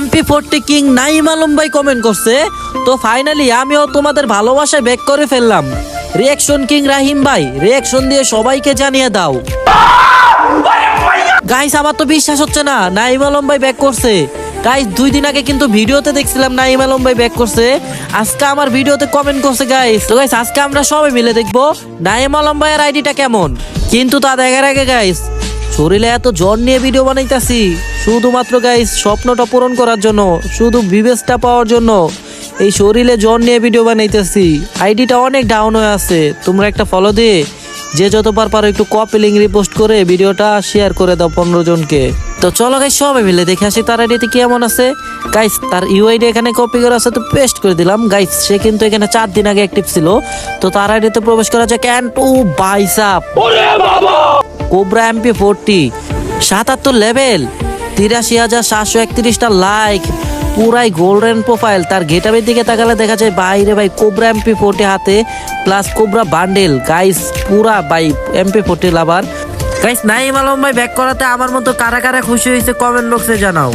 MP40 king Naim Alam ভাই comment করছে। তো ফাইনালি আমিও তোমাদের ভালোবাসায় ব্যাক করে ফেললাম। রিঅ্যাকশন কিং রাহিম ভাই রিঅ্যাকশন দিয়ে সবাইকে জানিয়ে দাও। গাইস আমার তো বিশ্বাস হচ্ছে না নাইম আলম ভাই ব্যাক করছে। গাইস 2 দিন আগে কিন্তু ভিডিওতে দেখছিলাম নাইম আলম ভাই ব্যাক করছে, আজকে আমার ভিডিওতে কমেন্ট করছে গাইস। তো গাইস আজকে আমরা সবাই মিলে দেখবো নাইম আলম ভাইয়ের আইডিটা কেমন। কিন্তু তা দেখার আগে গাইস শরীরে এত জ্বর নিয়ে ভিডিও বানাইতাছি শুধুমাত্র গাইস স্বপ্নটা পূরণ করার জন্য, শুধু ভিউজটা পাওয়ার জন্য এই শরীরে জ্বর নিয়ে ভিডিও বানাইতেছি। আইডিটা অনেক ডাউন হয়ে আছে, তোমরা একটা ফলো দিয়ে যে যতবার পারো একটু কপি লিঙ্ক রিপোস্ট করে ভিডিওটা শেয়ার করে দাও 15 জনকে। তো চলো গাইস সবাই মিলে দেখে আসি তার আইডিতে কেমন আছে। গাইস তার ইউআইডি এখানে কপি করা আছে, তো পেস্ট করে দিলাম। গাইস সে কিন্তু এখানে 4 দিন আগে অ্যাক্টিভ ছিল। তো তার আইডিতে প্রবেশ করা যায়। ক্যান্টু বাইসাপ কোবরা MP40 77 লেভেল 83,731টা লাইক, পুরাই গোল্ডেন প্রোফাইল। তার গেটআপের দিকে তাকালে দেখা যায় বাইরে ভাই কোবরা MP40 হাতে প্লাস কোবরা বান্ডেল। গাইস পুরা ভাই MP40 লাভার। গাইস নাইম আলম ভাই ব্যাক করাতে আমার মতো কারা কারা খুশি হয়েছে কমেন্ট বক্সে জানাও।